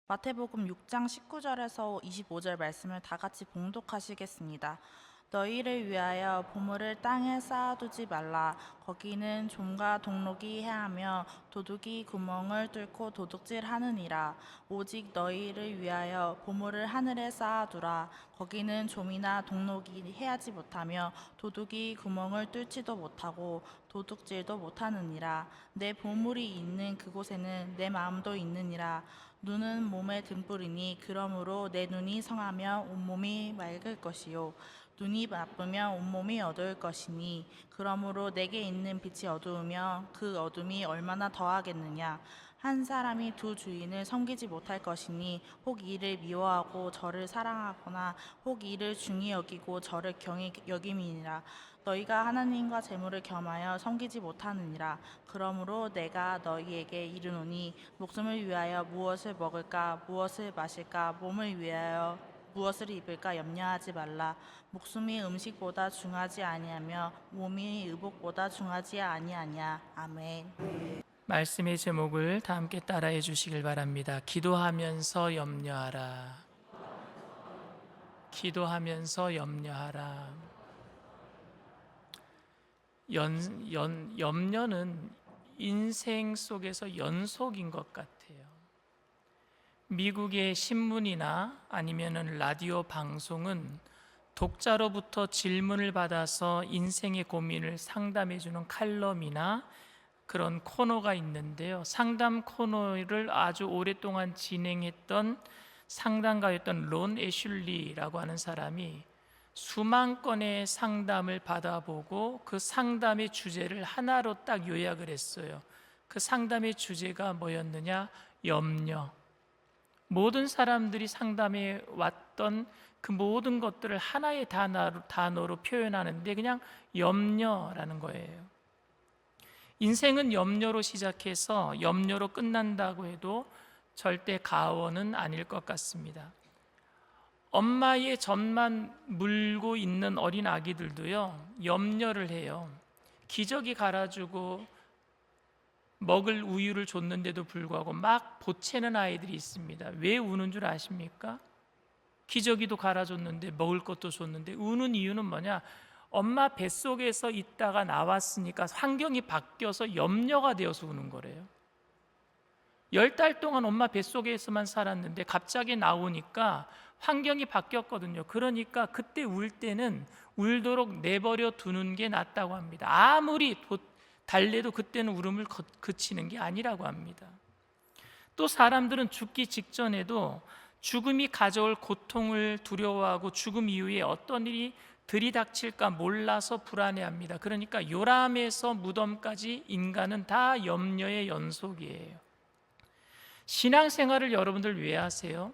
마태복음 6장 19절에서 25절 말씀을 다 같이 봉독하시겠습니다. 너희를 위하여 보물을 땅에 쌓아두지 말라. 거기는 좀과 동록이 해하며 도둑이 구멍을 뚫고 도둑질하느니라. 오직 너희를 위하여 보물을 하늘에 쌓아두라. 거기는 좀이나 동록이 해하지 못하며 도둑이 구멍을 뚫지도 못하고 도둑질도 못하느니라. 내 보물이 있는 그곳에는 내 마음도 있느니라. 눈은 몸의 등불이니 그러므로 내 눈이 성하며 온몸이 맑을 것이요 눈이 나쁘면 온몸이 어두울 것이니 그러므로 내게 있는 빛이 어두우면 그 어둠이 얼마나 더하겠느냐. 한 사람이 두 주인을 섬기지 못할 것이니 혹 이를 미워하고 저를 사랑하거나 혹 이를 중히 여기고 저를 경히 여김이니라. 너희가 하나님과 재물을 겸하여 섬기지 못하느니라. 그러므로 내가 너희에게 이르노니 목숨을 위하여 무엇을 먹을까 무엇을 마실까 몸을 위하여 무엇을 입을까 염려하지 말라. 목숨이 음식보다 중하지 아니하며 몸이 의복보다 중하지 아니하냐. 아멘. 말씀의 제목을 다 함께 따라해 주시길 바랍니다. 기도하면서 염려하라. 기도하면서 염려하라. 염려는 인생 속에서 연속인 것 같아요. 미국의 신문이나 아니면은 라디오 방송은 독자로부터 질문을 받아서 인생의 고민을 상담해 주는 칼럼이나 그런 코너가 있는데요. 상담 코너를 아주 오랫동안 진행했던 상담가였던 론 애슐리라고 하는 사람이 수만 건의 상담을 받아보고 그 상담의 주제를 하나로 딱 요약을 했어요. 그 상담의 주제가 뭐였느냐? 염려. 모든 사람들이 상담해 왔던 그 모든 것들을 하나의 단어로 표현하는데 그냥 염려라는 거예요. 인생은 염려로 시작해서 염려로 끝난다고 해도 절대 가언은 아닐 것 같습니다. 엄마의 젖만 물고 있는 어린 아기들도요, 염려를 해요. 기저귀 갈아주고 먹을 우유를 줬는데도 불구하고 막 보채는 아이들이 있습니다. 왜 우는 줄 아십니까? 기저귀도 갈아줬는데 먹을 것도 줬는데 우는 이유는 뭐냐? 엄마 뱃속에서 있다가 나왔으니까 환경이 바뀌어서 염려가 되어서 우는 거래요. 10달 동안 엄마 뱃속에서만 살았는데 갑자기 나오니까 환경이 바뀌었거든요. 그러니까 그때 울 때는 울도록 내버려 두는 게 낫다고 합니다. 아무리 달래도 그때는 울음을 그치는 게 아니라고 합니다. 또 사람들은 죽기 직전에도 죽음이 가져올 고통을 두려워하고 죽음 이후에 어떤 일이 들이닥칠까 몰라서 불안해합니다. 그러니까 요람에서 무덤까지 인간은 다 염려의 연속이에요. 신앙생활을 여러분들 왜 하세요?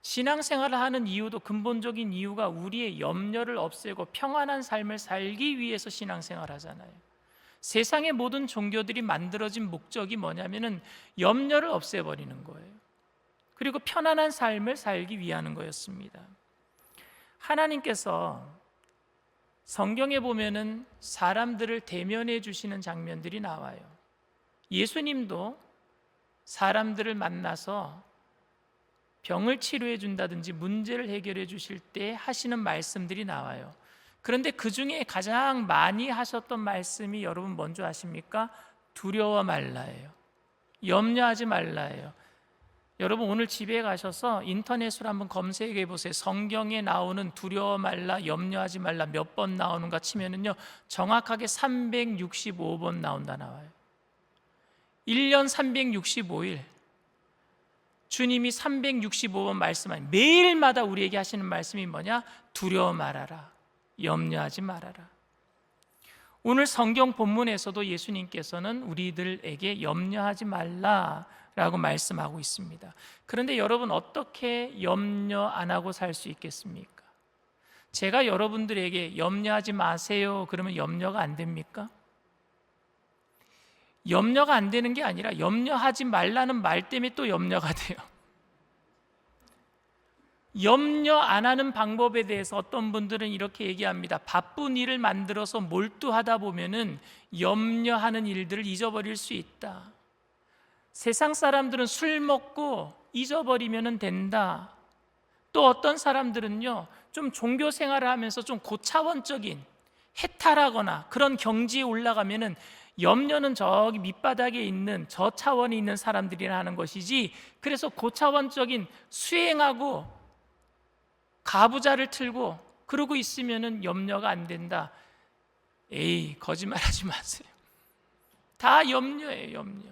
신앙생활을 하는 이유도 근본적인 이유가 우리의 염려를 없애고 평안한 삶을 살기 위해서 신앙생활을 하잖아요. 세상의 모든 종교들이 만들어진 목적이 뭐냐면은 염려를 없애버리는 거예요. 그리고 편안한 삶을 살기 위하는 거였습니다. 하나님께서 성경에 보면은 사람들을 대면해 주시는 장면들이 나와요. 예수님도 사람들을 만나서 병을 치료해 준다든지 문제를 해결해 주실 때 하시는 말씀들이 나와요. 그런데 그 중에 가장 많이 하셨던 말씀이 여러분 뭔지 아십니까? 두려워 말라예요. 염려하지 말라예요. 여러분 오늘 집에 가셔서 인터넷으로 한번 검색해 보세요. 성경에 나오는 두려워 말라, 염려하지 말라 몇 번 나오는가 치면은요, 정확하게 365번 나와요. 1년 365일 주님이 365번 말씀하니 매일마다 우리에게 하시는 말씀이 뭐냐? 두려워 말아라, 염려하지 말아라. 오늘 성경 본문에서도 예수님께서는 우리들에게 염려하지 말라라고 말씀하고 있습니다. 그런데 여러분 어떻게 염려 안 하고 살 수 있겠습니까? 제가 여러분들에게 염려하지 마세요 그러면 염려가 안 됩니까? 염려가 안 되는 게 아니라 염려하지 말라는 말 때문에 또 염려가 돼요. 염려 안 하는 방법에 대해서 어떤 분들은 이렇게 얘기합니다. 바쁜 일을 만들어서 몰두하다 보면은 염려하는 일들을 잊어버릴 수 있다. 세상 사람들은 술 먹고 잊어버리면 된다. 또 어떤 사람들은요, 좀 종교 생활을 하면서 좀 고차원적인 해탈하거나 그런 경지에 올라가면은 염려는 저기 밑바닥에 있는 저 차원에 있는 사람들이나 하는 것이지, 그래서 고차원적인 수행하고 가부좌를 틀고 그러고 있으면은 염려가 안 된다. 에이, 거짓말하지 마세요. 다 염려예요, 염려.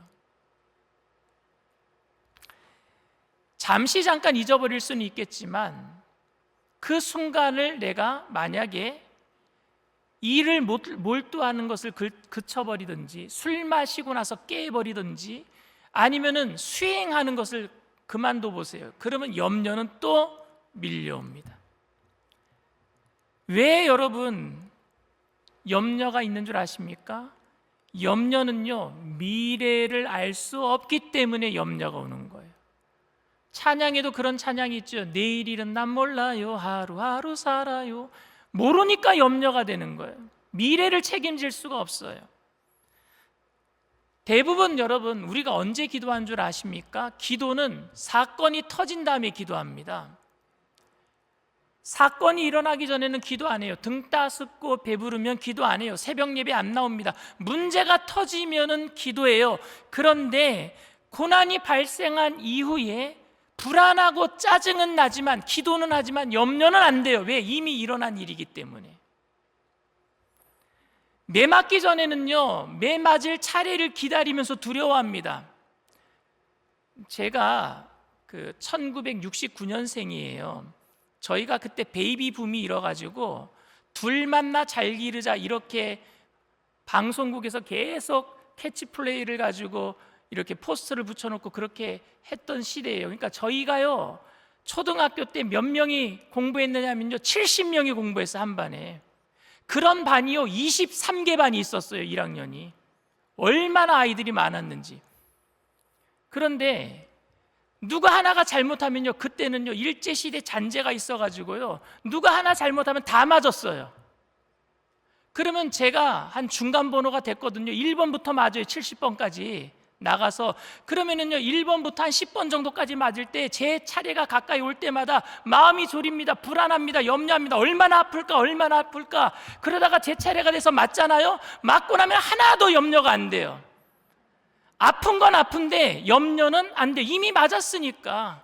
잠시 잠깐 잊어버릴 수는 있겠지만 그 순간을 내가 만약에 일을 몰두하는 것을 그쳐버리든지, 술 마시고 나서 깨버리든지, 아니면은 수행하는 것을 그만둬 보세요. 그러면 염려는 또 밀려옵니다. 왜 여러분 염려가 있는 줄 아십니까? 염려는요, 미래를 알 수 없기 때문에 염려가 오는 거예요. 찬양에도 그런 찬양이 있죠. 내일 일은 난 몰라요, 하루하루 살아요. 모르니까 염려가 되는 거예요. 미래를 책임질 수가 없어요. 대부분 여러분, 우리가 언제 기도한 줄 아십니까? 기도는 사건이 터진 다음에 기도합니다. 사건이 일어나기 전에는 기도 안 해요. 등 따숩고 배부르면 기도 안 해요. 새벽 예배 안 나옵니다. 문제가 터지면은 기도해요. 그런데 고난이 발생한 이후에 불안하고 짜증은 나지만, 기도는 하지만 염려는 안 돼요. 왜? 이미 일어난 일이기 때문에. 매 맞기 전에는요, 매 맞을 차례를 기다리면서 두려워합니다. 제가 1969년생이에요. 저희가 그때 베이비 붐이 일어가지고 둘 만나 잘 기르자 이렇게 방송국에서 계속 캐치플레이를 가지고 이렇게 포스터를 붙여놓고 그렇게 했던 시대예요. 그러니까 저희가요, 초등학교 때 몇 명이 공부했느냐면요, 70명이 공부했어요, 한 반에. 그런 반이요, 23개 반이 있었어요, 1학년이. 얼마나 아이들이 많았는지. 그런데 누가 하나가 잘못하면요, 그때는요, 일제시대 잔재가 있어가지고요, 누가 하나 잘못하면 다 맞았어요. 그러면 제가 한 중간 번호가 됐거든요. 1번부터 맞아요, 70번까지 나가서. 그러면은요, 1번부터 한 10번 정도까지 맞을 때 제 차례가 가까이 올 때마다 마음이 졸입니다. 불안합니다. 염려합니다. 얼마나 아플까, 얼마나 아플까. 그러다가 제 차례가 돼서 맞잖아요. 맞고 나면 하나도 염려가 안 돼요. 아픈 건 아픈데 염려는 안 돼. 이미 맞았으니까.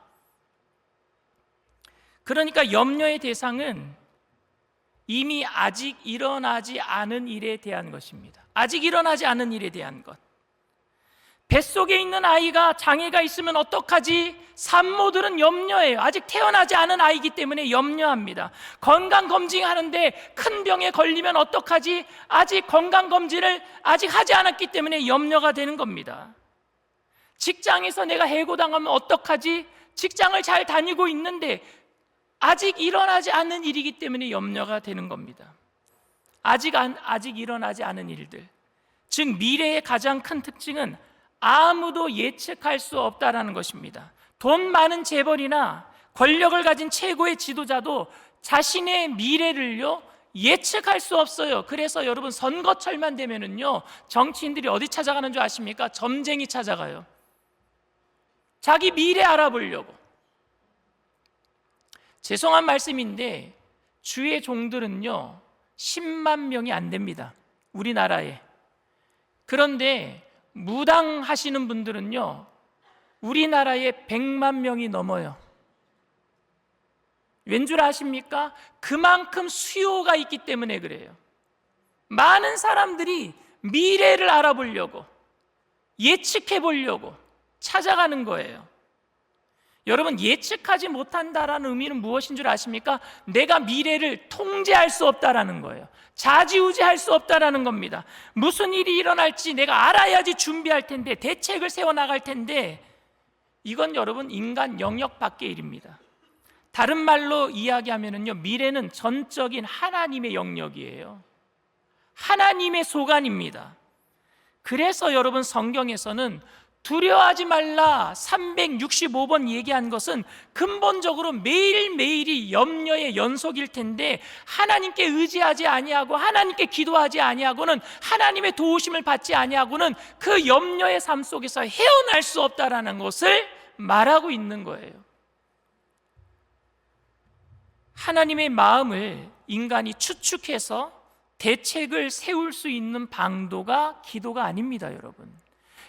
그러니까 염려의 대상은 이미 아직 일어나지 않은 일에 대한 것입니다. 아직 일어나지 않은 일에 대한 것. 뱃속에 있는 아이가 장애가 있으면 어떡하지? 산모들은 염려해요. 아직 태어나지 않은 아이기 때문에 염려합니다. 건강검진하는데 큰 병에 걸리면 어떡하지? 아직 건강검진을 아직 하지 않았기 때문에 염려가 되는 겁니다. 직장에서 내가 해고당하면 어떡하지? 직장을 잘 다니고 있는데 아직 일어나지 않은 일이기 때문에 염려가 되는 겁니다. 아직 일어나지 않은 일들. 즉 미래의 가장 큰 특징은 아무도 예측할 수 없다라는 것입니다. 돈 많은 재벌이나 권력을 가진 최고의 지도자도 자신의 미래를요, 예측할 수 없어요. 그래서 여러분, 선거철만 되면은요, 정치인들이 어디 찾아가는 줄 아십니까? 점쟁이 찾아가요. 자기 미래 알아보려고. 죄송한 말씀인데 주의 종들은요, 10만 명이 안 됩니다, 우리나라에. 그런데 무당하시는 분들은요, 우리나라에 100만 명이 넘어요. 왠 줄 아십니까? 그만큼 수요가 있기 때문에 그래요. 많은 사람들이 미래를 알아보려고, 예측해 보려고 찾아가는 거예요. 여러분, 예측하지 못한다라는 의미는 무엇인 줄 아십니까? 내가 미래를 통제할 수 없다라는 거예요. 좌지우지할 수 없다라는 겁니다. 무슨 일이 일어날지 내가 알아야지 준비할 텐데, 대책을 세워나갈 텐데, 이건 여러분 인간 영역 밖의 일입니다. 다른 말로 이야기하면요, 미래는 전적인 하나님의 영역이에요. 하나님의 소관입니다. 그래서 여러분, 성경에서는 두려워하지 말라 365번 얘기한 것은 근본적으로 매일매일이 염려의 연속일 텐데, 하나님께 의지하지 아니하고 하나님께 기도하지 아니하고는, 하나님의 도우심을 받지 아니하고는 그 염려의 삶 속에서 헤어날 수 없다라는 것을 말하고 있는 거예요. 하나님의 마음을 인간이 추측해서 대책을 세울 수 있는 방도가 기도가 아닙니다, 여러분.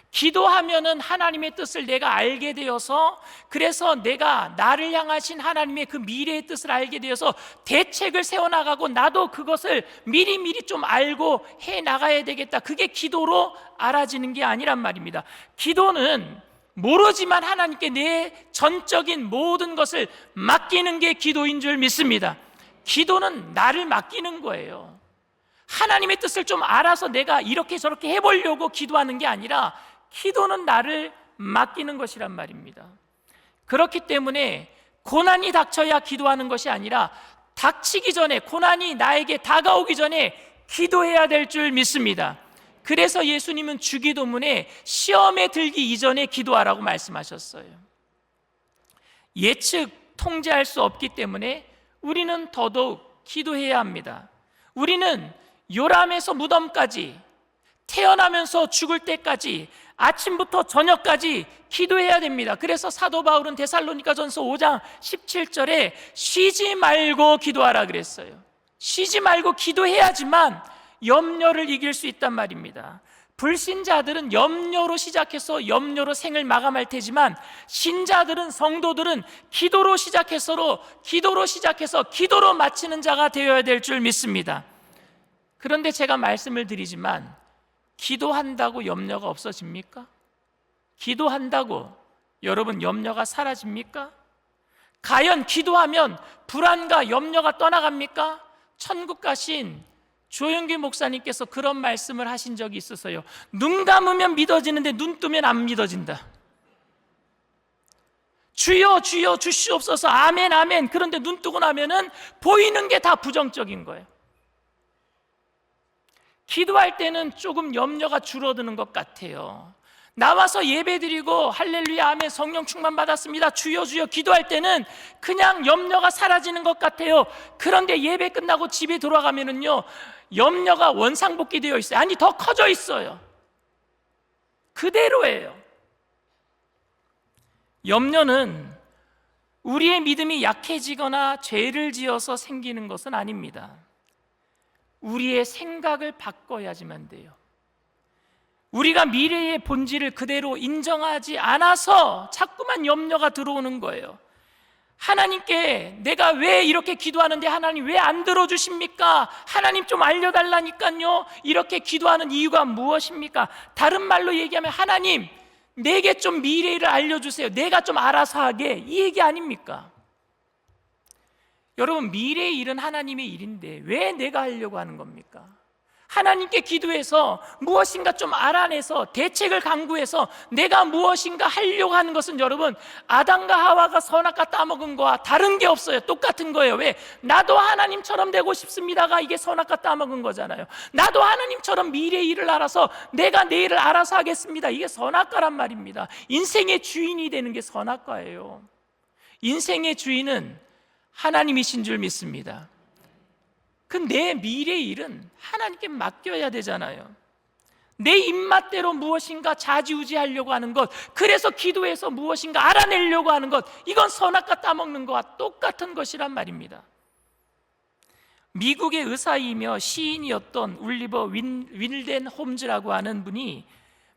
기도하면은 하나님의 뜻을 내가 알게 되어서, 그래서 내가 나를 향하신 하나님의 그 미래의 뜻을 알게 되어서 대책을 세워나가고 나도 그것을 미리미리 좀 알고 해나가야 되겠다, 그게 기도로 알아지는 게 아니란 말입니다. 기도는 모르지만 하나님께 내 전적인 모든 것을 맡기는 게 기도인 줄 믿습니다. 기도는 나를 맡기는 거예요. 하나님의 뜻을 좀 알아서 내가 이렇게 저렇게 해보려고 기도하는 게 아니라 기도는 나를 맡기는 것이란 말입니다. 그렇기 때문에 고난이 닥쳐야 기도하는 것이 아니라 닥치기 전에, 고난이 나에게 다가오기 전에 기도해야 될 줄 믿습니다. 그래서 예수님은 주기도문에 시험에 들기 이전에 기도하라고 말씀하셨어요. 예측 통제할 수 없기 때문에 우리는 더더욱 기도해야 합니다. 우리는 요람에서 무덤까지, 태어나면서 죽을 때까지, 아침부터 저녁까지 기도해야 됩니다. 그래서 사도 바울은 데살로니가전서 5장 17절에 쉬지 말고 기도하라 그랬어요. 쉬지 말고 기도해야지만 염려를 이길 수 있단 말입니다. 불신자들은 염려로 시작해서 염려로 생을 마감할 테지만, 신자들은, 성도들은 기도로 시작해서 기도로 마치는 자가 되어야 될 줄 믿습니다. 그런데 제가 말씀을 드리지만, 기도한다고 염려가 없어집니까? 기도한다고 여러분 염려가 사라집니까? 과연 기도하면 불안과 염려가 떠나갑니까? 천국 가신 조영규 목사님께서 그런 말씀을 하신 적이 있어서요, 눈 감으면 믿어지는데 눈 뜨면 안 믿어진다. 주여 주여 주시옵소서, 아멘 아멘. 그런데 눈 뜨고 나면은 보이는 게 다 부정적인 거예요. 기도할 때는 조금 염려가 줄어드는 것 같아요. 나와서 예배드리고 할렐루야 아멘 성령 충만 받았습니다 주여 주여 기도할 때는 그냥 염려가 사라지는 것 같아요. 그런데 예배 끝나고 집에 돌아가면은요, 염려가 원상복귀 되어 있어요. 아니, 더 커져 있어요. 그대로예요. 염려는 우리의 믿음이 약해지거나 죄를 지어서 생기는 것은 아닙니다. 우리의 생각을 바꿔야지만 돼요. 우리가 미래의 본질을 그대로 인정하지 않아서 자꾸만 염려가 들어오는 거예요. 하나님께 내가 왜 이렇게 기도하는데 하나님 왜 안 들어주십니까? 하나님 좀 알려달라니까요. 이렇게 기도하는 이유가 무엇입니까? 다른 말로 얘기하면 하나님 내게 좀 미래를 알려주세요. 내가 좀 알아서 하게, 이 얘기 아닙니까? 여러분, 미래의 일은 하나님의 일인데 왜 내가 하려고 하는 겁니까? 하나님께 기도해서 무엇인가 좀 알아내서 대책을 강구해서 내가 무엇인가 하려고 하는 것은, 여러분, 아담과 하와가 선악과 따먹은 거와 다른 게 없어요. 똑같은 거예요. 왜? 나도 하나님처럼 되고 싶습니다가 이게 선악과 따먹은 거잖아요. 나도 하나님처럼 미래의 일을 알아서 내가 내일을 알아서 하겠습니다, 이게 선악과란 말입니다. 인생의 주인이 되는 게 선악과예요. 인생의 주인은 하나님이신 줄 믿습니다. 그 내 미래의 일은 하나님께 맡겨야 되잖아요. 내 입맛대로 무엇인가 좌지우지하려고 하는 것, 그래서 기도해서 무엇인가 알아내려고 하는 것, 이건 선악과 따먹는 것과 똑같은 것이란 말입니다. 미국의 의사이며 시인이었던 울리버 윌덴 홈즈라고 하는 분이,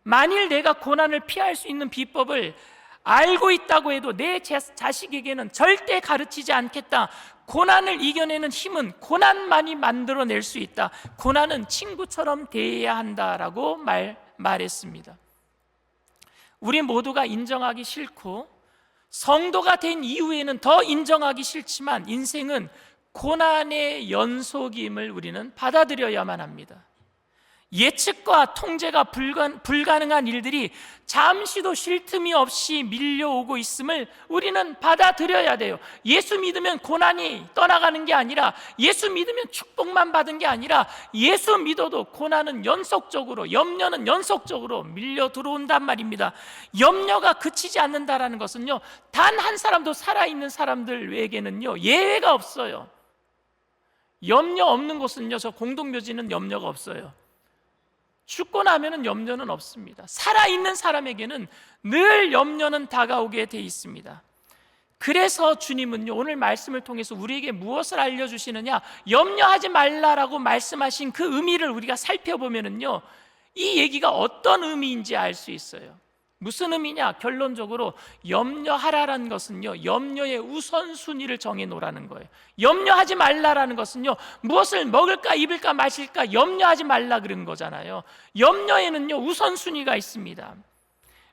만일 내가 고난을 피할 수 있는 비법을 알고 있다고 해도 내 자식에게는 절대 가르치지 않겠다. 고난을 이겨내는 힘은 고난만이 만들어낼 수 있다. 고난은 친구처럼 대해야 한다라고 말했습니다. 우리 모두가 인정하기 싫고 성도가 된 이후에는 더 인정하기 싫지만, 인생은 고난의 연속임을 우리는 받아들여야만 합니다. 예측과 통제가 불가능한 일들이 잠시도 쉴 틈이 없이 밀려오고 있음을 우리는 받아들여야 돼요. 예수 믿으면 고난이 떠나가는 게 아니라, 예수 믿으면 축복만 받은 게 아니라, 예수 믿어도 고난은 연속적으로, 염려는 연속적으로 밀려 들어온단 말입니다. 염려가 그치지 않는다라는 것은요, 단 한 사람도 살아있는 사람들에게는요 예외가 없어요. 염려 없는 곳은요, 저 공동묘지는 염려가 없어요. 죽고 나면은 염려는 없습니다. 살아있는 사람에게는 늘 염려는 다가오게 돼 있습니다. 그래서 주님은요, 오늘 말씀을 통해서 우리에게 무엇을 알려주시느냐, 염려하지 말라라고 말씀하신 그 의미를 우리가 살펴보면은요, 이 얘기가 어떤 의미인지 알 수 있어요. 무슨 의미냐? 결론적으로 염려하라라는 것은요, 염려의 우선순위를 정해놓으라는 거예요. 염려하지 말라라는 것은요, 무엇을 먹을까 입을까 마실까 염려하지 말라 그런 거잖아요. 염려에는요, 우선순위가 있습니다.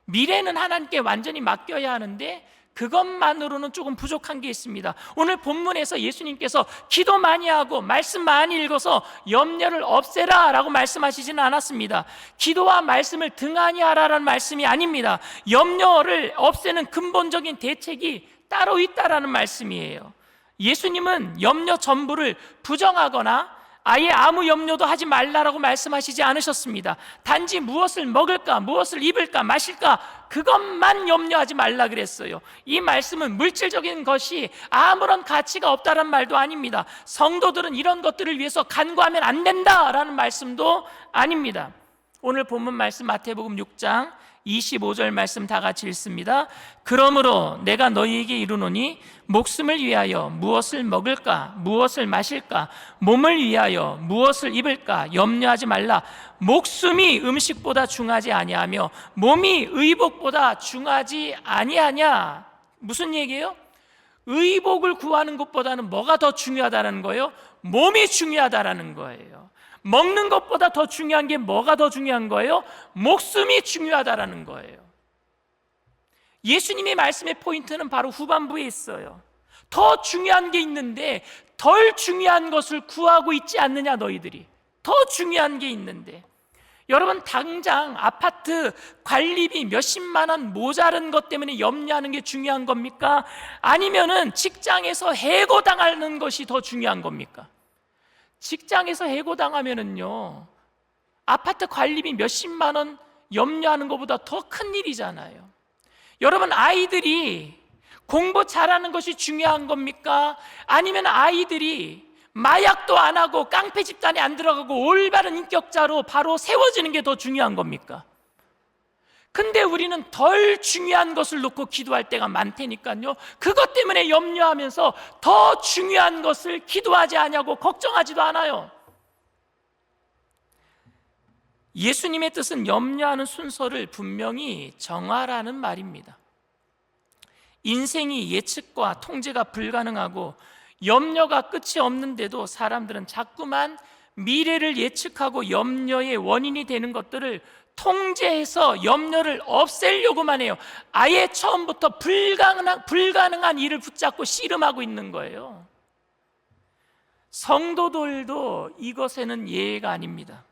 미래는 하나님께 완전히 맡겨야 하는데 그것만으로는 조금 부족한 게 있습니다. 오늘 본문에서 예수님께서 기도 많이 하고 말씀 많이 읽어서 염려를 없애라 라고 말씀하시지는 않았습니다. 기도와 말씀을 등한히 하라라는 말씀이 아닙니다. 염려를 없애는 근본적인 대책이 따로 있다라는 말씀이에요. 예수님은 염려 전부를 부정하거나 아예 아무 염려도 하지 말라라고 말씀하시지 않으셨습니다. 단지 무엇을 먹을까, 무엇을 입을까, 마실까 그것만 염려하지 말라 그랬어요. 이 말씀은 물질적인 것이 아무런 가치가 없다는 말도 아닙니다. 성도들은 이런 것들을 위해서 간구하면 안 된다라는 말씀도 아닙니다. 오늘 본문 말씀 마태복음 6장 25절 말씀 다 같이 읽습니다. 그러므로 내가 너희에게 이르노니 목숨을 위하여 무엇을 먹을까 무엇을 마실까 몸을 위하여 무엇을 입을까 염려하지 말라. 목숨이 음식보다 중하지 아니하며 몸이 의복보다 중하지 아니하냐. 무슨 얘기예요? 의복을 구하는 것보다는 뭐가 더 중요하다는 거예요? 몸이 중요하다는 거예요. 먹는 것보다 더 중요한 게 뭐가 더 중요한 거예요? 목숨이 중요하다는 거예요. 예수님의 말씀의 포인트는 바로 후반부에 있어요. 더 중요한 게 있는데 덜 중요한 것을 구하고 있지 않느냐 너희들이. 더 중요한 게 있는데 여러분 당장 아파트 관리비 몇십만 원 모자른 것 때문에 염려하는 게 중요한 겁니까? 아니면은 직장에서 해고당하는 것이 더 중요한 겁니까? 직장에서 해고당하면은요 아파트 관리비 몇십만 원 염려하는 것보다 더 큰 일이잖아요. 여러분 아이들이 공부 잘하는 것이 중요한 겁니까? 아니면 아이들이 마약도 안 하고 깡패 집단에 안 들어가고 올바른 인격자로 바로 세워지는 게 더 중요한 겁니까? 근데 우리는 덜 중요한 것을 놓고 기도할 때가 많다니까요. 그것 때문에 염려하면서 더 중요한 것을 기도하지 않냐고 걱정하지도 않아요. 예수님의 뜻은 염려하는 순서를 분명히 정하라는 말입니다. 인생이 예측과 통제가 불가능하고 염려가 끝이 없는데도 사람들은 자꾸만 미래를 예측하고 염려의 원인이 되는 것들을 통제해서 염려를 없애려고만 해요. 아예 처음부터 불가능한 일을 붙잡고 씨름하고 있는 거예요. 성도들도 이것에는 예외가 아닙니다.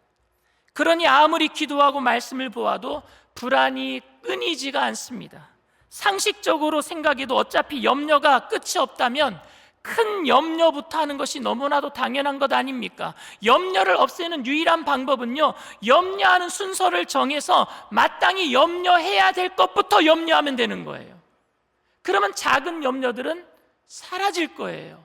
그러니 아무리 기도하고 말씀을 보아도 불안이 끊이지가 않습니다. 상식적으로 생각해도 어차피 염려가 끝이 없다면 큰 염려부터 하는 것이 너무나도 당연한 것 아닙니까? 염려를 없애는 유일한 방법은요 염려하는 순서를 정해서 마땅히 염려해야 될 것부터 염려하면 되는 거예요. 그러면 작은 염려들은 사라질 거예요.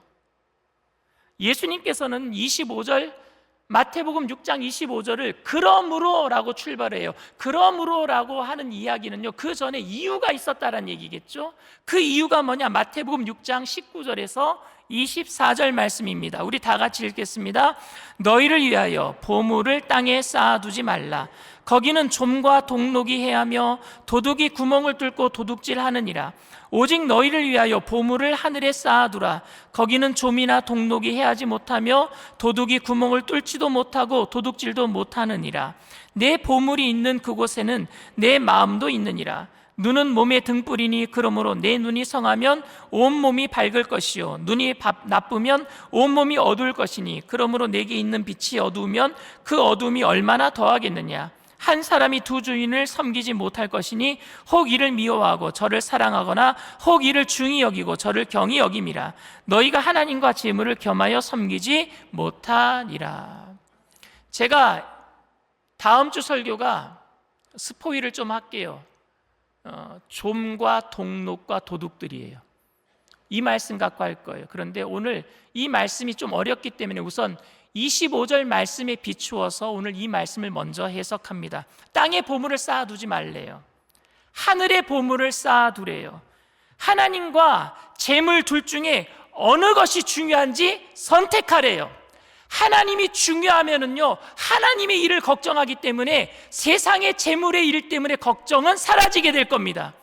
예수님께서는 25절 마태복음 6장 25절을 그러므로라고 출발해요. 그러므로라고 하는 이야기는요 그 전에 이유가 있었다는 얘기겠죠. 그 이유가 뭐냐? 마태복음 6장 19절에서 24절 말씀입니다. 우리 다 같이 읽겠습니다. 너희를 위하여 보물을 땅에 쌓아두지 말라. 거기는 좀과 동록이 해하며 도둑이 구멍을 뚫고 도둑질하느니라. 오직 너희를 위하여 보물을 하늘에 쌓아두라. 거기는 좀이나 동록이 해하지 못하며 도둑이 구멍을 뚫지도 못하고 도둑질도 못하느니라. 내 보물이 있는 그곳에는 내 마음도 있느니라. 눈은 몸의 등불이니 그러므로 내 눈이 성하면 온몸이 밝을 것이요 눈이 나쁘면 온몸이 어두울 것이니 그러므로 내게 있는 빛이 어두우면 그 어두움이 얼마나 더하겠느냐. 한 사람이 두 주인을 섬기지 못할 것이니 혹 이를 미워하고 저를 사랑하거나 혹 이를 중히 여기고 저를 경히 여김이라. 너희가 하나님과 재물을 겸하여 섬기지 못하리라. 제가 다음 주 설교가 스포일을 좀 할게요. 좀과 동록과 도둑들이에요. 이 말씀 갖고 할 거예요. 그런데 오늘 이 말씀이 좀 어렵기 때문에 우선 25절 말씀에 비추어서 오늘 이 말씀을 먼저 해석합니다. 땅에 보물을 쌓아두지 말래요. 하늘에 보물을 쌓아두래요. 하나님과 재물 둘 중에 어느 것이 중요한지 선택하래요. 하나님이 중요하면은요, 하나님의 일을 걱정하기 때문에 세상의 재물의 일 때문에 걱정은 사라지게 될 겁니다.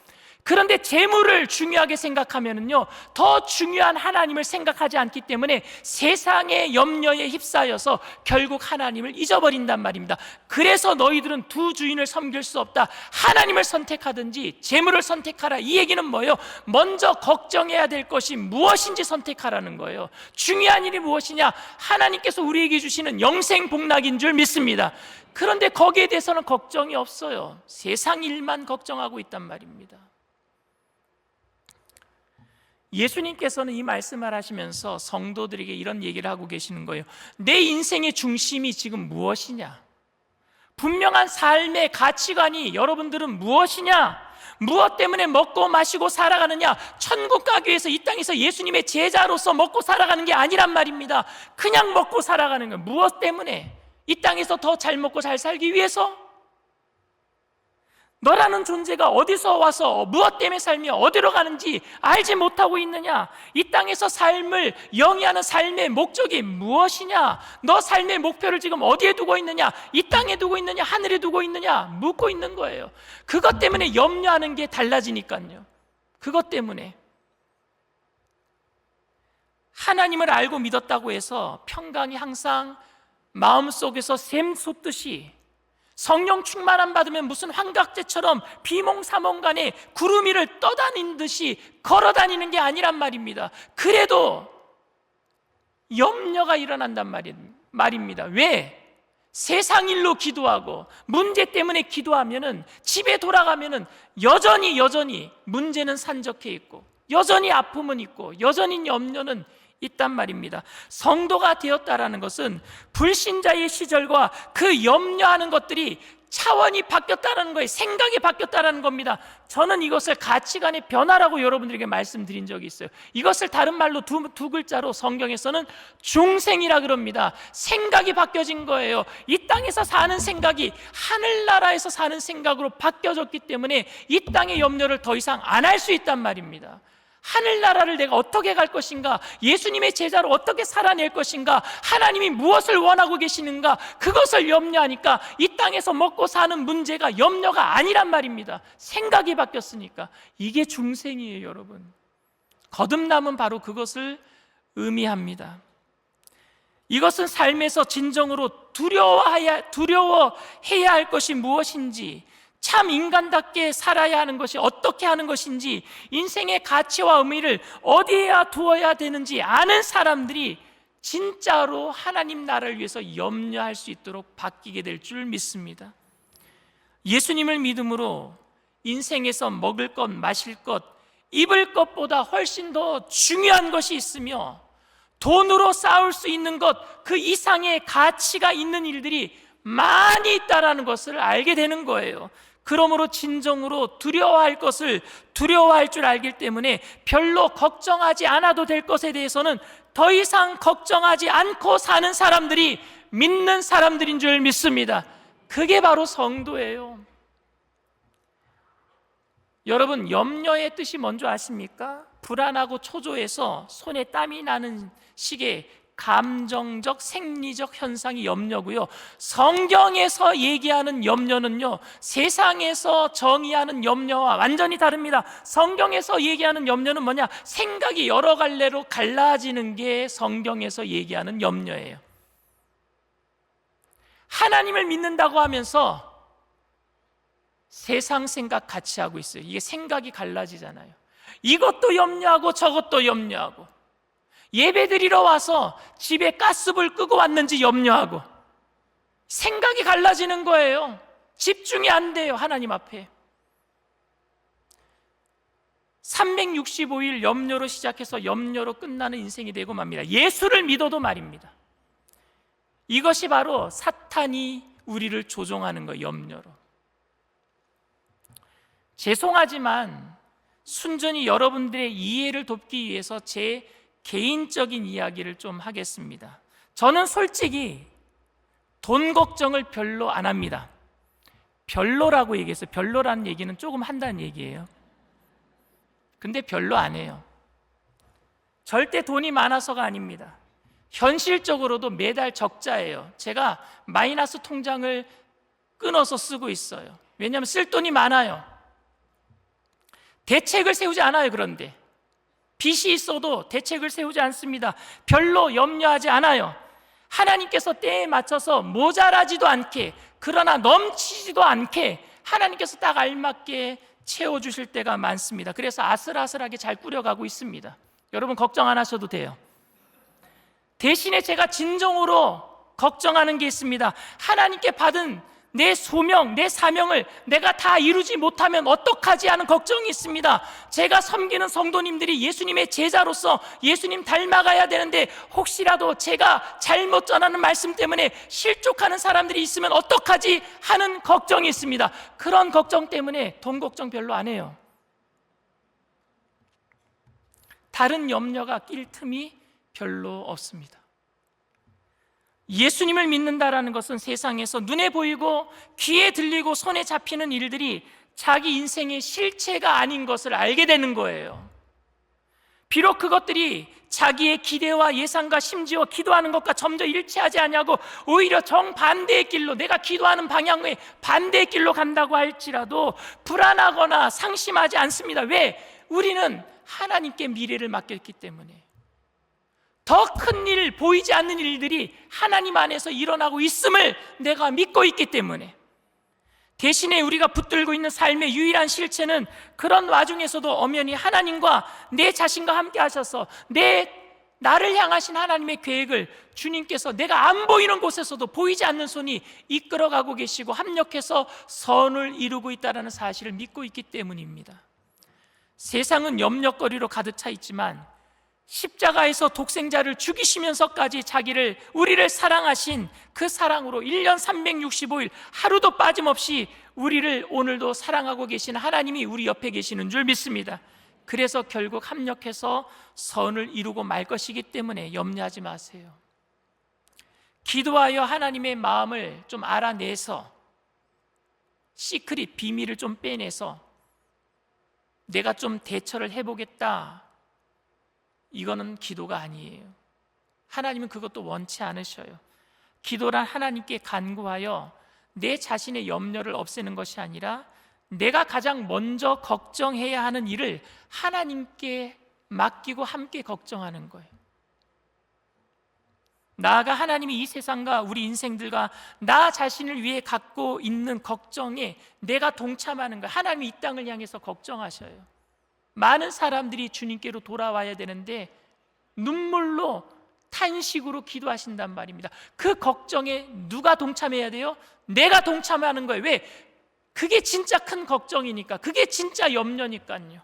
그런데 재물을 중요하게 생각하면은요, 더 중요한 하나님을 생각하지 않기 때문에 세상의 염려에 휩싸여서 결국 하나님을 잊어버린단 말입니다. 그래서 너희들은 두 주인을 섬길 수 없다. 하나님을 선택하든지 재물을 선택하라. 이 얘기는 뭐예요? 먼저 걱정해야 될 것이 무엇인지 선택하라는 거예요. 중요한 일이 무엇이냐? 하나님께서 우리에게 주시는 영생 복락인 줄 믿습니다. 그런데 거기에 대해서는 걱정이 없어요. 세상 일만 걱정하고 있단 말입니다. 예수님께서는 이 말씀을 하시면서 성도들에게 이런 얘기를 하고 계시는 거예요. 내 인생의 중심이 지금 무엇이냐? 분명한 삶의 가치관이 여러분들은 무엇이냐? 무엇 때문에 먹고 마시고 살아가느냐? 천국 가기 위해서 이 땅에서 예수님의 제자로서 먹고 살아가는 게 아니란 말입니다. 그냥 먹고 살아가는 거예요. 무엇 때문에? 이 땅에서 더 잘 먹고 잘 살기 위해서? 너라는 존재가 어디서 와서 무엇 때문에 살며 어디로 가는지 알지 못하고 있느냐? 이 땅에서 삶을 영위하는 삶의 목적이 무엇이냐? 너 삶의 목표를 지금 어디에 두고 있느냐? 이 땅에 두고 있느냐? 하늘에 두고 있느냐? 묻고 있는 거예요. 그것 때문에 염려하는 게 달라지니까요. 그것 때문에 하나님을 알고 믿었다고 해서 평강이 항상 마음속에서 샘솟듯이 성령 충만함 받으면 무슨 환각제처럼 비몽사몽간에 구름 위를 떠다니는 듯이 걸어다니는 게 아니란 말입니다. 그래도 염려가 일어난단 말입니다. 왜? 세상 일로 기도하고 문제 때문에 기도하면은 집에 돌아가면은 여전히 문제는 산적해 있고 여전히 아픔은 있고 여전히 염려는 있단 말입니다. 성도가 되었다라는 것은 불신자의 시절과 그 염려하는 것들이 차원이 바뀌었다는 거예요. 생각이 바뀌었다는 겁니다. 저는 이것을 가치관의 변화라고 여러분들에게 말씀드린 적이 있어요. 이것을 다른 말로 두 글자로 성경에서는 중생이라 그럽니다. 생각이 바뀌어진 거예요. 이 땅에서 사는 생각이 하늘나라에서 사는 생각으로 바뀌어졌기 때문에 이 땅의 염려를 더 이상 안 할 수 있단 말입니다. 하늘나라를 내가 어떻게 갈 것인가? 예수님의 제자로 어떻게 살아낼 것인가? 하나님이 무엇을 원하고 계시는가? 그것을 염려하니까 이 땅에서 먹고 사는 문제가 염려가 아니란 말입니다. 생각이 바뀌었으니까. 이게 중생이에요, 여러분. 거듭남은 바로 그것을 의미합니다. 이것은 삶에서 진정으로 두려워해야 할 것이 무엇인지, 참 인간답게 살아야 하는 것이 어떻게 하는 것인지, 인생의 가치와 의미를 어디에야 두어야 되는지 아는 사람들이 진짜로 하나님 나라를 위해서 염려할 수 있도록 바뀌게 될 줄 믿습니다. 예수님을 믿음으로 인생에서 먹을 것, 마실 것, 입을 것보다 훨씬 더 중요한 것이 있으며 돈으로 쌓을 수 있는 것, 그 이상의 가치가 있는 일들이 많이 있다는 것을 알게 되는 거예요. 그러므로 진정으로 두려워할 것을 두려워할 줄 알기 때문에 별로 걱정하지 않아도 될 것에 대해서는 더 이상 걱정하지 않고 사는 사람들이 믿는 사람들인 줄 믿습니다. 그게 바로 성도예요. 여러분, 염려의 뜻이 뭔지 아십니까? 불안하고 초조해서 손에 땀이 나는 식의 감정적, 생리적 현상이 염려고요. 성경에서 얘기하는 염려는요, 세상에서 정의하는 염려와 완전히 다릅니다. 성경에서 얘기하는 염려는 뭐냐? 생각이 여러 갈래로 갈라지는 게 성경에서 얘기하는 염려예요. 하나님을 믿는다고 하면서 세상 생각 같이 하고 있어요. 이게 생각이 갈라지잖아요. 이것도 염려하고 저것도 염려하고, 예배드리러 와서 집에 가스불 끄고 왔는지 염려하고, 생각이 갈라지는 거예요. 집중이 안 돼요, 하나님 앞에. 365일 염려로 시작해서 염려로 끝나는 인생이 되고 맙니다. 예수를 믿어도 말입니다. 이것이 바로 사탄이 우리를 조종하는 거예요, 염려로. 죄송하지만 순전히 여러분들의 이해를 돕기 위해서 제 개인적인 이야기를 좀 하겠습니다. 저는 솔직히 돈 걱정을 별로 안 합니다. 별로라고 얘기했어요. 별로라는 얘기는 조금 한다는 얘기예요. 근데 별로 안 해요. 절대 돈이 많아서가 아닙니다. 현실적으로도 매달 적자예요. 제가 마이너스 통장을 끊어서 쓰고 있어요. 왜냐하면 쓸 돈이 많아요. 대책을 세우지 않아요. 그런데 빚이 있어도 대책을 세우지 않습니다. 별로 염려하지 않아요. 하나님께서 때에 맞춰서 모자라지도 않게, 그러나 넘치지도 않게 하나님께서 딱 알맞게 채워주실 때가 많습니다. 그래서 아슬아슬하게 잘 꾸려가고 있습니다. 여러분 걱정 안 하셔도 돼요. 대신에 제가 진정으로 걱정하는 게 있습니다. 하나님께 받은 내 소명, 내 사명을 내가 다 이루지 못하면 어떡하지 하는 걱정이 있습니다. 제가 섬기는 성도님들이 예수님의 제자로서 예수님 닮아가야 되는데 혹시라도 제가 잘못 전하는 말씀 때문에 실족하는 사람들이 있으면 어떡하지 하는 걱정이 있습니다. 그런 걱정 때문에 돈 걱정 별로 안 해요. 다른 염려가 낄 틈이 별로 없습니다. 예수님을 믿는다라는 것은 세상에서 눈에 보이고 귀에 들리고 손에 잡히는 일들이 자기 인생의 실체가 아닌 것을 알게 되는 거예요. 비록 그것들이 자기의 기대와 예상과 심지어 기도하는 것과 점점 일치하지 않냐고 오히려 정반대의 길로, 내가 기도하는 방향의 반대의 길로 간다고 할지라도 불안하거나 상심하지 않습니다. 왜? 우리는 하나님께 미래를 맡겼기 때문에. 더 큰 일, 보이지 않는 일들이 하나님 안에서 일어나고 있음을 내가 믿고 있기 때문에. 대신에 우리가 붙들고 있는 삶의 유일한 실체는 그런 와중에서도 엄연히 하나님과 내 자신과 함께 하셔서 나를 향하신 하나님의 계획을 주님께서 내가 안 보이는 곳에서도 보이지 않는 손이 이끌어가고 계시고 합력해서 선을 이루고 있다는 사실을 믿고 있기 때문입니다. 세상은 염려거리로 가득 차 있지만 십자가에서 독생자를 죽이시면서까지 우리를 사랑하신 그 사랑으로 1년 365일 하루도 빠짐없이 우리를 오늘도 사랑하고 계신 하나님이 우리 옆에 계시는 줄 믿습니다. 그래서 결국 합력해서 선을 이루고 말 것이기 때문에 염려하지 마세요. 기도하여 하나님의 마음을 좀 알아내서 시크릿, 비밀을 좀 빼내서 내가 좀 대처를 해보겠다, 이거는 기도가 아니에요. 하나님은 그것도 원치 않으셔요. 기도란 하나님께 간구하여 내 자신의 염려를 없애는 것이 아니라 내가 가장 먼저 걱정해야 하는 일을 하나님께 맡기고 함께 걱정하는 거예요. 나아가 하나님이 이 세상과 우리 인생들과 나 자신을 위해 갖고 있는 걱정에 내가 동참하는 거예요. 하나님이 이 땅을 향해서 걱정하셔요. 많은 사람들이 주님께로 돌아와야 되는데 눈물로 탄식으로 기도하신단 말입니다. 그 걱정에 누가 동참해야 돼요? 내가 동참하는 거예요. 왜? 그게 진짜 큰 걱정이니까, 그게 진짜 염려니까요.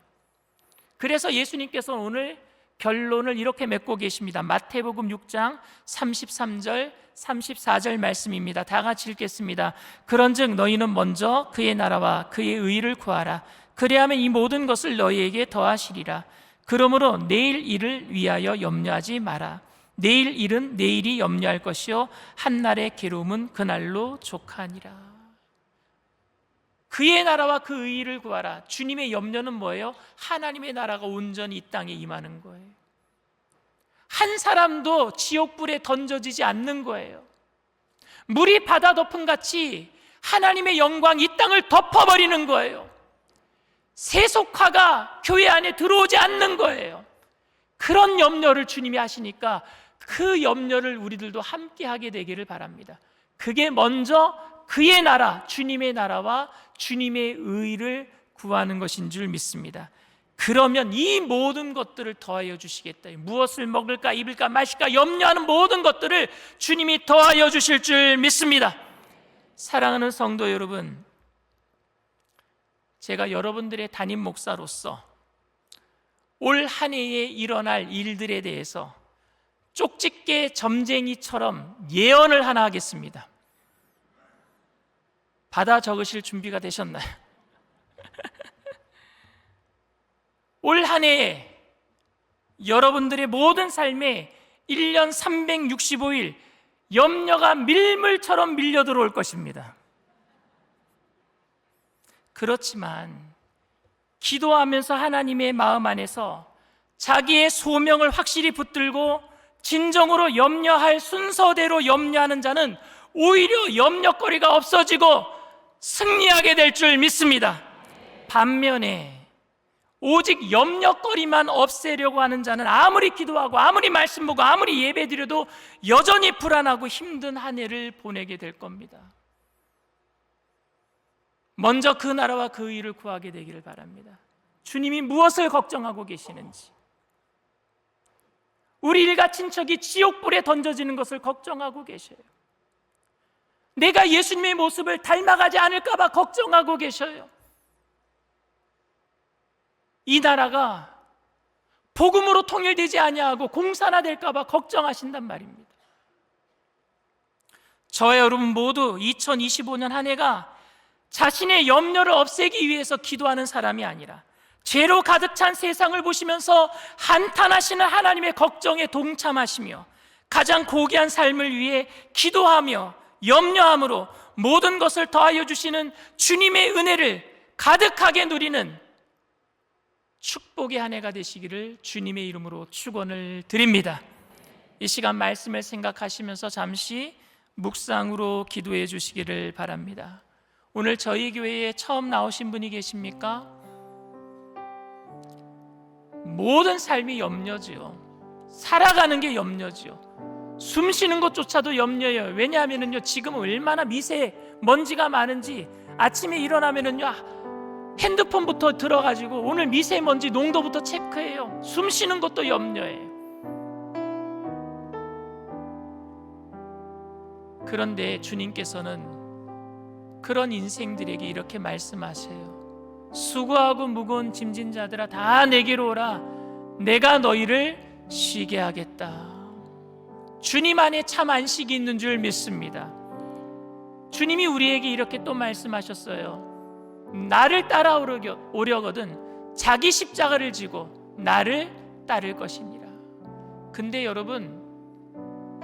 그래서 예수님께서는 오늘 결론을 이렇게 맺고 계십니다. 마태복음 6장 33절 34절 말씀입니다. 다 같이 읽겠습니다. 그런즉 너희는 먼저 그의 나라와 그의 의를 구하라. 그리하면 이 모든 것을 너희에게 더하시리라. 그러므로 내일 일을 위하여 염려하지 마라. 내일 일은 내일이 염려할 것이요 한날의 괴로움은 그날로 족하니라. 그의 나라와 그 의를 구하라. 주님의 염려는 뭐예요? 하나님의 나라가 온전히 이 땅에 임하는 거예요. 한 사람도 지옥불에 던져지지 않는 거예요. 물이 바다 덮음 같이 하나님의 영광 이 땅을 덮어버리는 거예요. 세속화가 교회 안에 들어오지 않는 거예요. 그런 염려를 주님이 하시니까 그 염려를 우리들도 함께 하게 되기를 바랍니다. 그게 먼저 그의 나라, 주님의 나라와 주님의 의를 구하는 것인 줄 믿습니다. 그러면 이 모든 것들을 더하여 주시겠다. 무엇을 먹을까, 입을까, 마실까 염려하는 모든 것들을 주님이 더하여 주실 줄 믿습니다. 사랑하는 성도 여러분, 제가 여러분들의 담임 목사로서 올 한 해에 일어날 일들에 대해서 쪽집게 점쟁이처럼 예언을 하나 하겠습니다. 받아 적으실 준비가 되셨나요? 올 한 해에 여러분들의 모든 삶에 1년 365일 염려가 밀물처럼 밀려 들어올 것입니다. 그렇지만 기도하면서 하나님의 마음 안에서 자기의 소명을 확실히 붙들고 진정으로 염려할 순서대로 염려하는 자는 오히려 염려거리가 없어지고 승리하게 될 줄 믿습니다. 반면에 오직 염려거리만 없애려고 하는 자는 아무리 기도하고 아무리 말씀 보고 아무리 예배드려도 여전히 불안하고 힘든 한 해를 보내게 될 겁니다. 먼저 그 나라와 그 의를 구하게 되기를 바랍니다. 주님이 무엇을 걱정하고 계시는지, 우리 일가 친척이 지옥불에 던져지는 것을 걱정하고 계셔요. 내가 예수님의 모습을 닮아가지 않을까 봐 걱정하고 계셔요. 이 나라가 복음으로 통일되지 아니하고 공산화될까 봐 걱정하신단 말입니다. 저와 여러분 모두 2025년 한 해가 자신의 염려를 없애기 위해서 기도하는 사람이 아니라 죄로 가득 찬 세상을 보시면서 한탄하시는 하나님의 걱정에 동참하시며 가장 고귀한 삶을 위해 기도하며 염려함으로 모든 것을 더하여 주시는 주님의 은혜를 가득하게 누리는 축복의 한 해가 되시기를 주님의 이름으로 축원을 드립니다. 이 시간 말씀을 생각하시면서 잠시 묵상으로 기도해 주시기를 바랍니다. 오늘 저희 교회에 처음 나오신 분이 계십니까? 모든 삶이 염려지요. 살아가는 게 염려지요. 숨 쉬는 것조차도 염려예요. 왜냐하면요, 지금 얼마나 미세먼지가 많은지 아침에 일어나면은요, 핸드폰부터 들어가지고 오늘 미세먼지 농도부터 체크해요. 숨 쉬는 것도 염려예요. 그런데 주님께서는 그런 인생들에게 이렇게 말씀하세요. 수고하고 무거운 짐진 자들아 다 내게로 오라. 내가 너희를 쉬게 하겠다. 주님 안에 참 안식이 있는 줄 믿습니다. 주님이 우리에게 이렇게 또 말씀하셨어요. 나를 따라오려거든 자기 십자가를 지고 나를 따를 것이니라. 근데 여러분,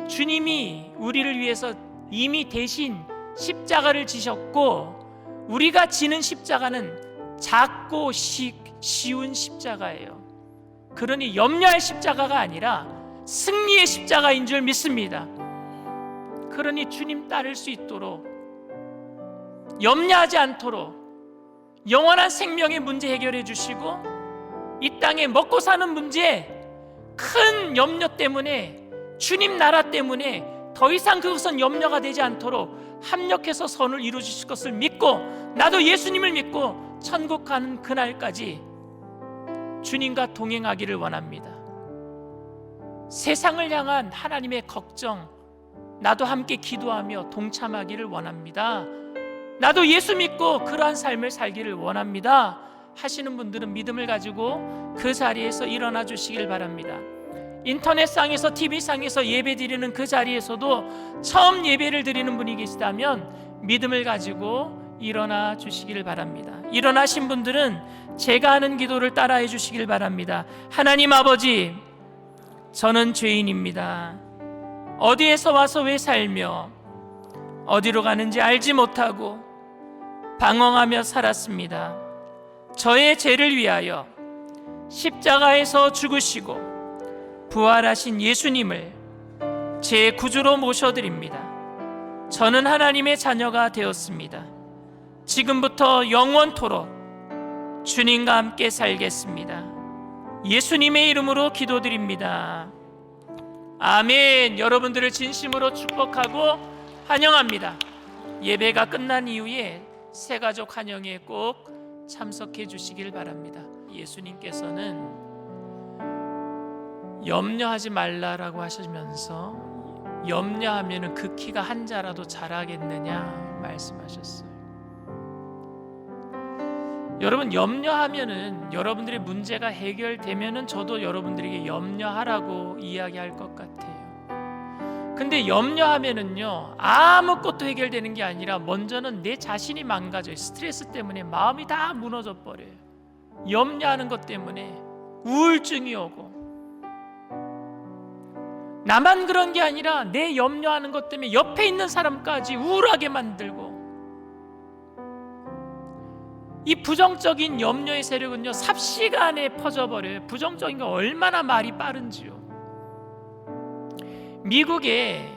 주님이 우리를 위해서 이미 대신 십자가를 지셨고 우리가 지는 십자가는 작고 쉬운 십자가예요. 그러니 염려할 십자가가 아니라 승리의 십자가인 줄 믿습니다. 그러니 주님 따를 수 있도록, 염려하지 않도록 영원한 생명의 문제 해결해 주시고 이 땅에 먹고 사는 문제, 큰 염려 때문에, 주님 나라 때문에 더 이상 그것은 염려가 되지 않도록 합력해서 선을 이루어 주실 것을 믿고, 나도 예수님을 믿고 천국 가는 그날까지 주님과 동행하기를 원합니다. 세상을 향한 하나님의 걱정, 나도 함께 기도하며 동참하기를 원합니다. 나도 예수 믿고 그러한 삶을 살기를 원합니다 하시는 분들은 믿음을 가지고 그 자리에서 일어나 주시길 바랍니다. 인터넷상에서, TV상에서 예배 드리는 그 자리에서도 처음 예배를 드리는 분이 계시다면 믿음을 가지고 일어나 주시기를 바랍니다. 일어나신 분들은 제가 하는 기도를 따라해 주시길 바랍니다. 하나님 아버지, 저는 죄인입니다. 어디에서 와서 왜 살며 어디로 가는지 알지 못하고 방황하며 살았습니다. 저의 죄를 위하여 십자가에서 죽으시고 부활하신 예수님을 제 구주로 모셔드립니다. 저는 하나님의 자녀가 되었습니다. 지금부터 영원토록 주님과 함께 살겠습니다. 예수님의 이름으로 기도드립니다. 아멘. 여러분들을 진심으로 축복하고 환영합니다. 예배가 끝난 이후에 새가족 환영에 꼭 참석해 주시길 바랍니다. 예수님께서는 염려하지 말라라고 하시면서 염려하면 그 키가 한 자라도 자라겠느냐 말씀하셨어요. 여러분, 염려하면은 여러분들의 문제가 해결되면은 저도 여러분들에게 염려하라고 이야기할 것 같아요. 근데 염려하면은요, 아무것도 해결되는 게 아니라 먼저는 내 자신이 망가져요. 스트레스 때문에 마음이 다 무너져 버려요. 염려하는 것 때문에 우울증이 오고 나만 그런 게 아니라 내 염려하는 것 때문에 옆에 있는 사람까지 우울하게 만들고, 이 부정적인 염려의 세력은요 삽시간에 퍼져버려요. 부정적인 거 얼마나 말이 빠른지요. 미국에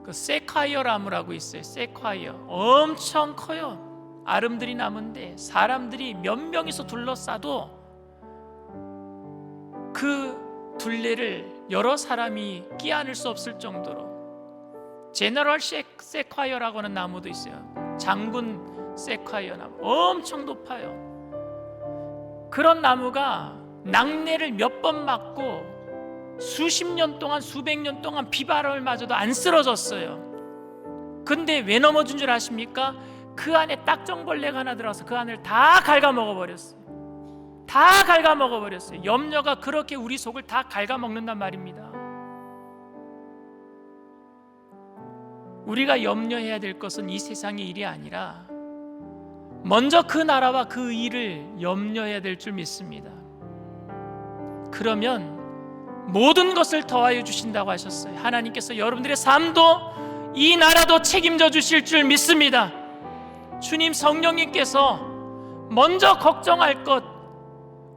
그 세콰이어 나무라고 있어요. 세콰이어 엄청 커요. 아름드리 나무인데 사람들이 몇 명이서 둘러싸도 그 둘레를 여러 사람이 끼안을 수 없을 정도로, 제너럴 세콰이어라고 하는 나무도 있어요. 장군 세콰이어 나무 엄청 높아요. 그런 나무가 낙뢰를 몇 번 맞고 수십 년 동안 수백 년 동안 비바람을 맞아도 안 쓰러졌어요. 근데 왜 넘어진 줄 아십니까? 그 안에 딱정벌레가 하나 들어와서 그 안을 다 갉아먹어 버렸어요. 다 갉아먹어 버렸어요. 염려가 그렇게 우리 속을 다 갉아먹는단 말입니다. 우리가 염려해야 될 것은 이 세상의 일이 아니라 먼저 그 나라와 그 일을 염려해야 될 줄 믿습니다. 그러면 모든 것을 더하여 주신다고 하셨어요. 하나님께서 여러분들의 삶도 이 나라도 책임져 주실 줄 믿습니다. 주님 성령님께서 먼저 걱정할 것,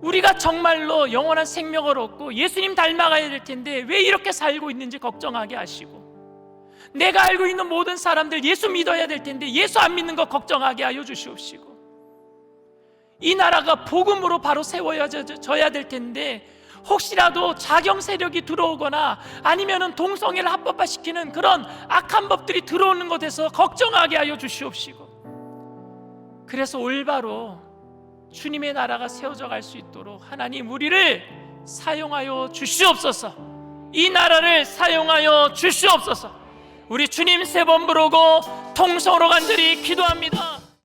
우리가 정말로 영원한 생명을 얻고 예수님 닮아가야 될 텐데 왜 이렇게 살고 있는지 걱정하게 하시고, 내가 알고 있는 모든 사람들 예수 믿어야 될 텐데 예수 안 믿는 거 걱정하게 하여 주시옵시고, 이 나라가 복음으로 바로 세워져야 될 텐데 혹시라도 자경 세력이 들어오거나 아니면은 동성애를 합법화시키는 그런 악한 법들이 들어오는 것에서 걱정하게 하여 주시옵시고, 그래서 올바로 주님의 나라가 세워져 갈 수 있도록 하나님 우리를 사용하여 주시옵소서. 이 나라를 사용하여 주시옵소서. 우리 주님 세 번 부르고 통성으로 간절히 기도합니다.